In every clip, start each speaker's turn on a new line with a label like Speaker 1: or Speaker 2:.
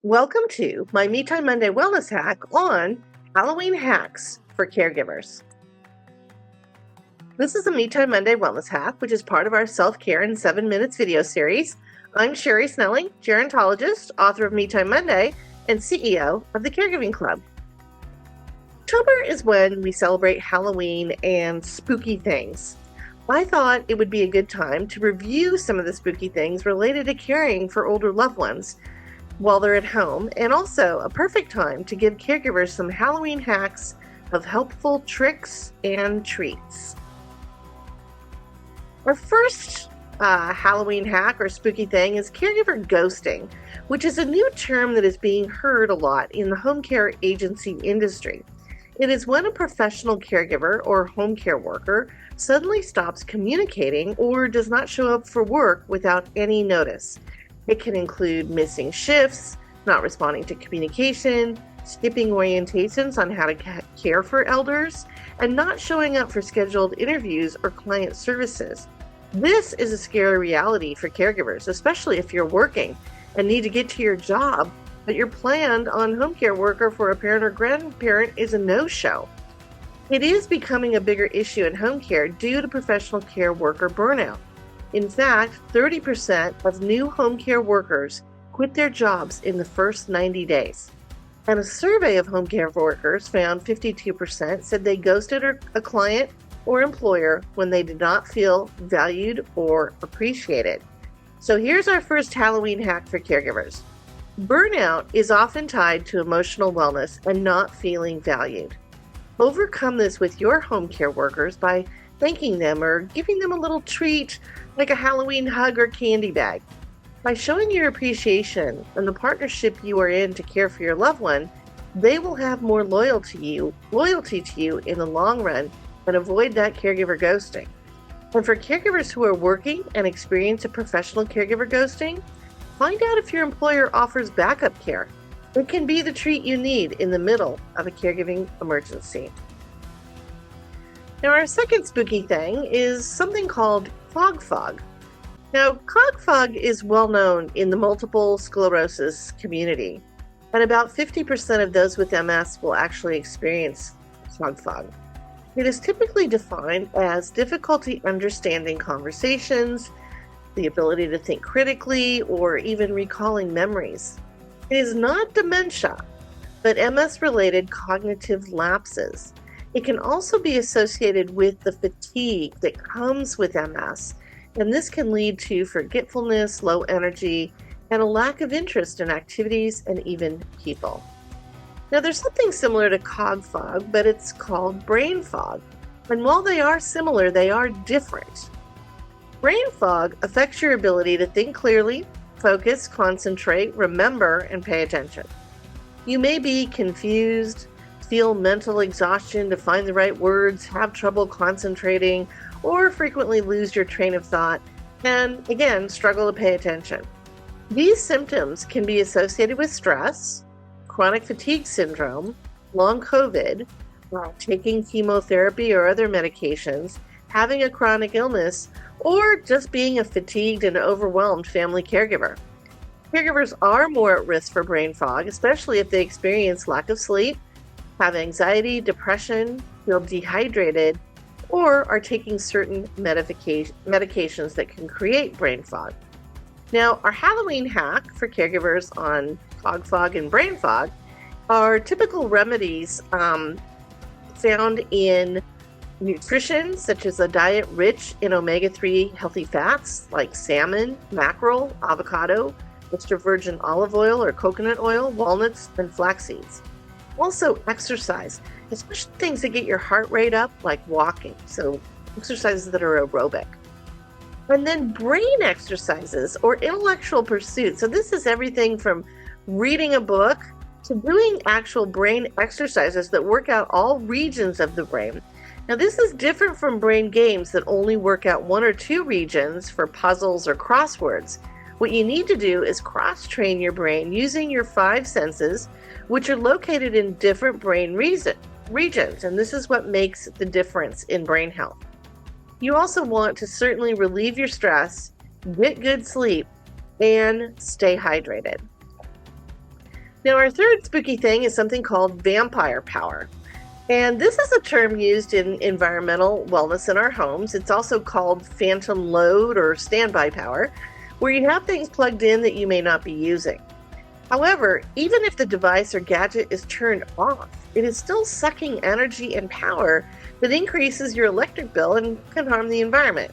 Speaker 1: Welcome to my Me Time Monday Wellness Hack on Halloween Hacks for Caregivers. This is a Me Time Monday Wellness Hack, which is part of our Self-Care in 7 Minutes video series. I'm Sherri, gerontologist, author of Me Time Monday, and CEO of the Caregiving Club. October is when we celebrate Halloween and spooky things. I thought it would be a good time to review some of the spooky things related to caring for older loved ones while they're at home, and also a perfect time to give caregivers some Halloween hacks of helpful tricks and treats. Our first Halloween hack or spooky thing is caregiver ghosting, which is a new term that is being heard a lot in the home care agency industry. It is when a professional caregiver or home care worker suddenly stops communicating or does not show up for work without any notice. It can include missing shifts, not responding to communication, skipping orientations on how to care for elders, and not showing up for scheduled interviews or client services. This is a scary reality for caregivers, especially if you're working and need to get to your job, but your planned on home care worker for a parent or grandparent is a no-show. It is becoming a bigger issue in home care due to professional care worker burnout. In fact, 30% of new home care workers quit their jobs in the first 90 days. And a survey of home care workers found 52% said they ghosted a client or employer when they did not feel valued or appreciated. So here's our first Halloween hack for caregivers. Burnout is often tied to emotional wellness and not feeling valued. Overcome this with your home care workers by thanking them or giving them a little treat like a Halloween hug or candy bag. By showing your appreciation and the partnership you are in to care for your loved one, they will have more loyalty to you in the long run and avoid that caregiver ghosting. And for caregivers who are working and experience a professional caregiver ghosting, find out if your employer offers backup care. It can be the treat you need in the middle of a caregiving emergency. Now, our second spooky thing is something called Cog Fog. Now, Cog Fog is well known in the multiple sclerosis community, and about 50% of those with MS will actually experience Cog Fog. It is typically defined as difficulty understanding conversations, the ability to think critically, or even recalling memories. It is not dementia, but MS-related cognitive lapses. It can also be associated with the fatigue that comes with MS, and this can lead to forgetfulness, low energy, and a lack of interest in activities and even people. Now, there's something similar to Cog Fog, but it's called brain fog. And while they are similar, they are different. Brain fog affects your ability to think clearly, focus, concentrate, remember, and pay attention. You may be confused, feel mental exhaustion to find the right words, have trouble concentrating, or frequently lose your train of thought, and again, struggle to pay attention. These symptoms can be associated with stress, chronic fatigue syndrome, long COVID, taking chemotherapy or other medications, having a chronic illness, or just being a fatigued and overwhelmed family caregiver. Caregivers are more at risk for brain fog, especially if they experience lack of sleep, have anxiety, depression, feel dehydrated, or are taking certain medications that can create brain fog. Now, our Halloween hack for caregivers on Cog Fog and brain fog are typical remedies found in nutrition, such as a diet rich in omega-3 healthy fats like salmon, mackerel, avocado, extra virgin olive oil or coconut oil, walnuts, and flax seeds. Also, exercise, especially things that get your heart rate up, like walking, so exercises that are aerobic. And then brain exercises or intellectual pursuits. So this is everything from reading a book to doing actual brain exercises that work out all regions of the brain. Now, this is different from brain games that only work out one or two regions for puzzles or crosswords. What you need to do is cross-train your brain using your 5 senses, which are located in different brain regions, and this is what makes the difference in brain health. You also want to certainly relieve your stress, get good sleep, and stay hydrated. Now, our third spooky thing is something called vampire power. And this is a term used in environmental wellness in our homes. It's also called phantom load or standby power, where you have things plugged in that you may not be using. However, even if the device or gadget is turned off, it is still sucking energy and power that increases your electric bill and can harm the environment.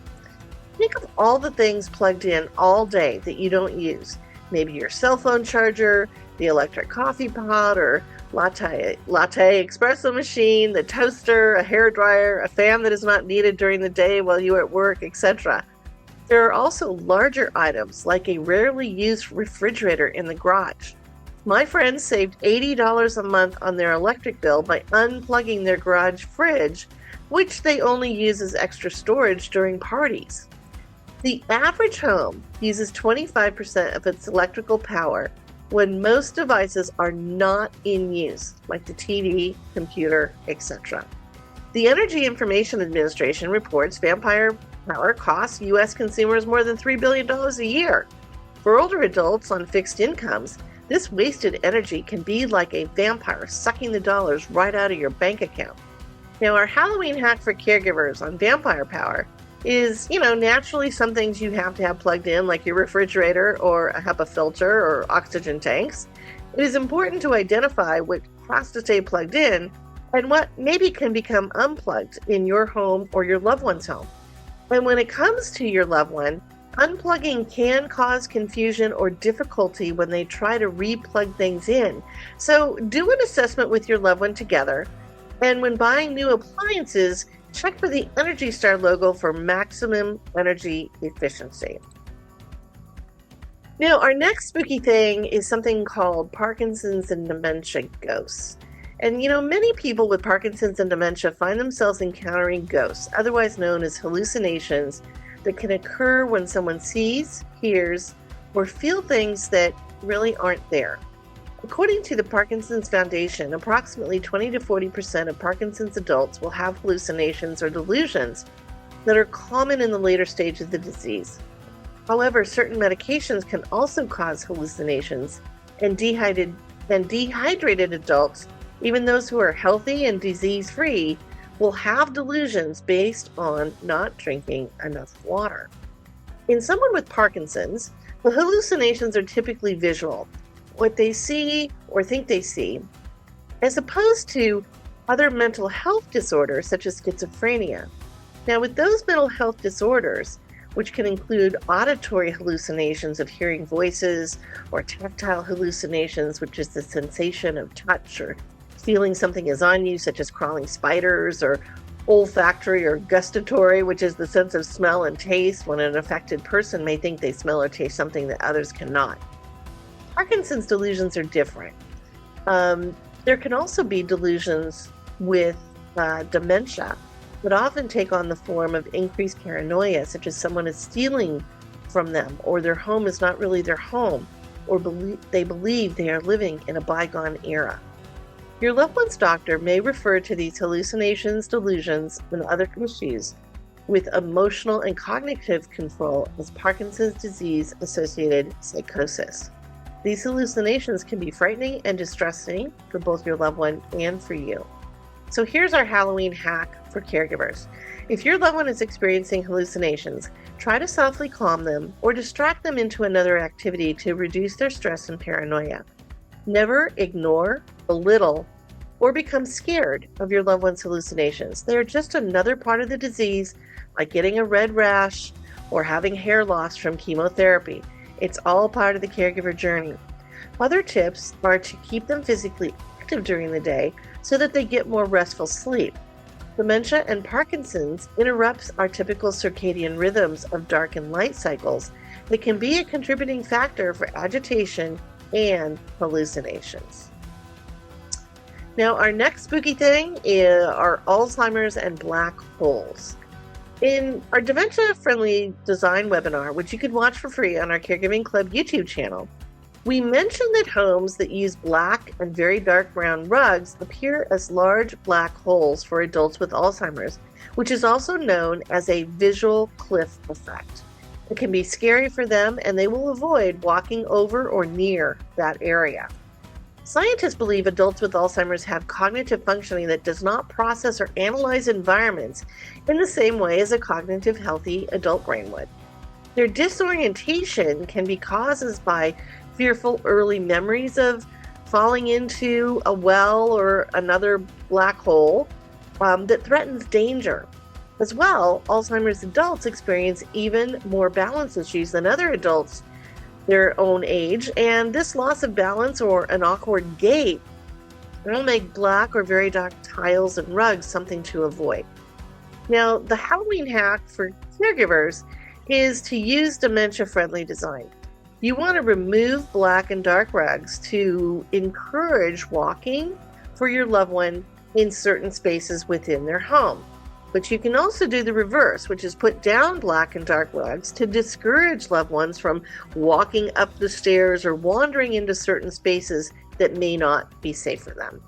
Speaker 1: Think of all the things plugged in all day that you don't use. Maybe your cell phone charger, the electric coffee pot or latte espresso machine, the toaster, a hairdryer, a fan that is not needed during the day while you are at work, etc. There are also larger items like a rarely used refrigerator in the garage. My friends saved $80 a month on their electric bill by unplugging their garage fridge, which they only use as extra storage during parties. The average home uses 25% of its electrical power when most devices are not in use, like the TV, computer, etc. The Energy Information Administration reports vampire power costs U.S. consumers more than $3 billion a year. For older adults on fixed incomes, this wasted energy can be like a vampire sucking the dollars right out of your bank account. Now, our Halloween hack for caregivers on vampire power is, naturally some things you have to have plugged in, like your refrigerator or a HEPA filter or oxygen tanks. It is important to identify what has to stay plugged in and what maybe can become unplugged in your home or your loved one's home. And when it comes to your loved one, unplugging can cause confusion or difficulty when they try to re-plug things in. So do an assessment with your loved one together. And when buying new appliances, check for the Energy Star logo for maximum energy efficiency. Now, our next spooky thing is something called Parkinson's and dementia ghosts. And many people with Parkinson's and dementia find themselves encountering ghosts, otherwise known as hallucinations, that can occur when someone sees, hears, or feels things that really aren't there. According to the Parkinson's Foundation, approximately 20 to 40% of Parkinson's adults will have hallucinations or delusions that are common in the later stage of the disease. However, certain medications can also cause hallucinations, and dehydrated adults, even those who are healthy and disease-free, will have delusions based on not drinking enough water. In someone with Parkinson's, the hallucinations are typically visual, what they see or think they see, as opposed to other mental health disorders such as schizophrenia. Now, with those mental health disorders, which can include auditory hallucinations of hearing voices, or tactile hallucinations, which is the sensation of touch or feeling something is on you, such as crawling spiders, or olfactory or gustatory, which is the sense of smell and taste when an affected person may think they smell or taste something that others cannot. Parkinson's delusions are different. There can also be delusions with dementia that often take on the form of increased paranoia, such as someone is stealing from them, or their home is not really their home, or they believe they are living in a bygone era. Your loved one's doctor may refer to these hallucinations, delusions, and other issues with emotional and cognitive control as Parkinson's disease-associated psychosis. These hallucinations can be frightening and distressing for both your loved one and for you. So here's our Halloween hack for caregivers. If your loved one is experiencing hallucinations, try to softly calm them or distract them into another activity to reduce their stress and paranoia. Never ignore, belittle, or become scared of your loved one's hallucinations. They are just another part of the disease, like getting a red rash or having hair loss from chemotherapy. It's all part of the caregiver journey. Other tips are to keep them physically active during the day so that they get more restful sleep. Dementia and Parkinson's interrupts our typical circadian rhythms of dark and light cycles that can be a contributing factor for agitation and hallucinations. Now, our next spooky thing are Alzheimer's and black holes. In our dementia-friendly design webinar, which you can watch for free on our Caregiving Club YouTube channel, we mentioned that homes that use black and very dark brown rugs appear as large black holes for adults with Alzheimer's, which is also known as a visual cliff effect. It can be scary for them, and they will avoid walking over or near that area. Scientists believe adults with Alzheimer's have cognitive functioning that does not process or analyze environments in the same way as a cognitive healthy adult brain would. Their disorientation can be caused by fearful early memories of falling into a well or another black hole that threatens danger. As well, Alzheimer's adults experience even more balance issues than other adults their own age, and this loss of balance or an awkward gait will make black or very dark tiles and rugs something to avoid. Now, the Halloween hack for caregivers is to use dementia-friendly design. You want to remove black and dark rugs to encourage walking for your loved one in certain spaces within their home. But you can also do the reverse, which is put down black and dark rugs to discourage loved ones from walking up the stairs or wandering into certain spaces that may not be safe for them.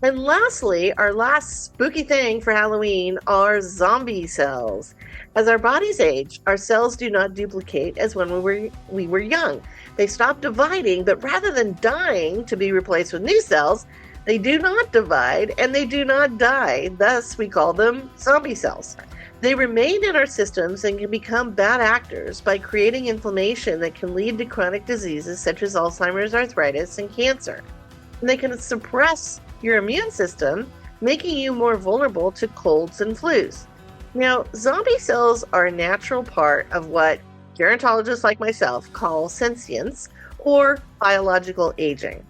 Speaker 1: And lastly, our last spooky thing for Halloween are zombie cells. As our bodies age, our cells do not duplicate as when we were young. They stop dividing, but rather than dying to be replaced with new cells, they do not divide and they do not die. Thus, we call them zombie cells. They remain in our systems and can become bad actors by creating inflammation that can lead to chronic diseases such as Alzheimer's, arthritis, and cancer. And they can suppress your immune system, making you more vulnerable to colds and flus. Now, zombie cells are a natural part of what gerontologists like myself call sentience or biological aging.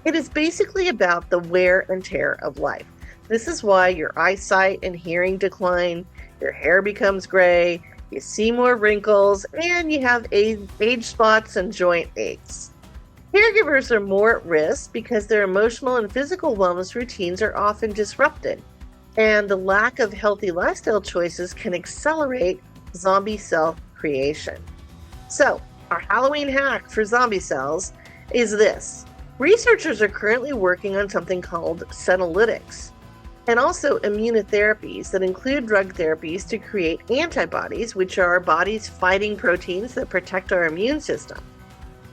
Speaker 1: It is basically about the wear and tear of life. This is why your eyesight and hearing decline, your hair becomes gray, you see more wrinkles, and you have age spots and joint aches. Caregivers are more at risk because their emotional and physical wellness routines are often disrupted, and the lack of healthy lifestyle choices can accelerate zombie cell creation. So, our Halloween hack for zombie cells is this. Researchers are currently working on something called senolytics and also immunotherapies that include drug therapies to create antibodies, which are our body's fighting proteins that protect our immune system.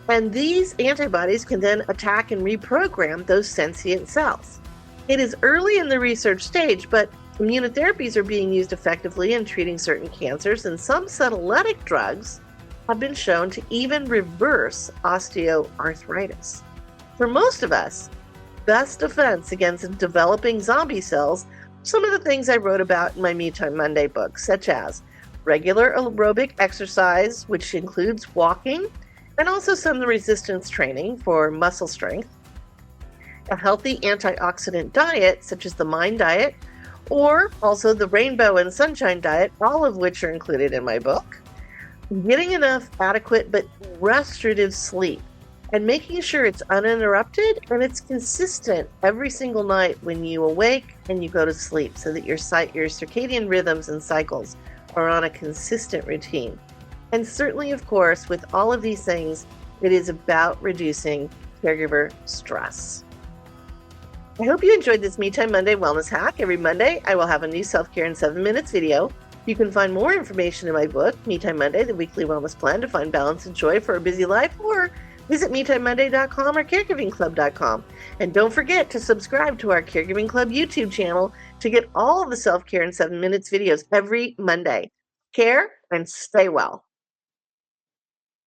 Speaker 1: And these antibodies can then attack and reprogram those sentient cells. It is early in the research stage, but immunotherapies are being used effectively in treating certain cancers, and some senolytic drugs have been shown to even reverse osteoarthritis. For most of us, best defense against developing zombie cells are some of the things I wrote about in my Me Time Monday book, such as regular aerobic exercise, which includes walking, and also some resistance training for muscle strength, a healthy antioxidant diet, such as the Mind Diet, or also the Rainbow and Sunshine Diet, all of which are included in my book, getting enough adequate but restorative sleep, and making sure it's uninterrupted and it's consistent every single night when you awake and you go to sleep, so that your circadian rhythms and cycles are on a consistent routine. And certainly, of course, with all of these things, it is about reducing caregiver stress. I hope you enjoyed this Me Time Monday Wellness Hack. Every Monday, I will have a new Self-Care in 7 Minutes video. You can find more information in my book, Me Time Monday, the weekly wellness plan to find balance and joy for a busy life, or visit MeTimeMonday.com or CaregivingClub.com. And don't forget to subscribe to our Caregiving Club YouTube channel to get all of the Self-Care in 7 Minutes videos every Monday. Care and stay well.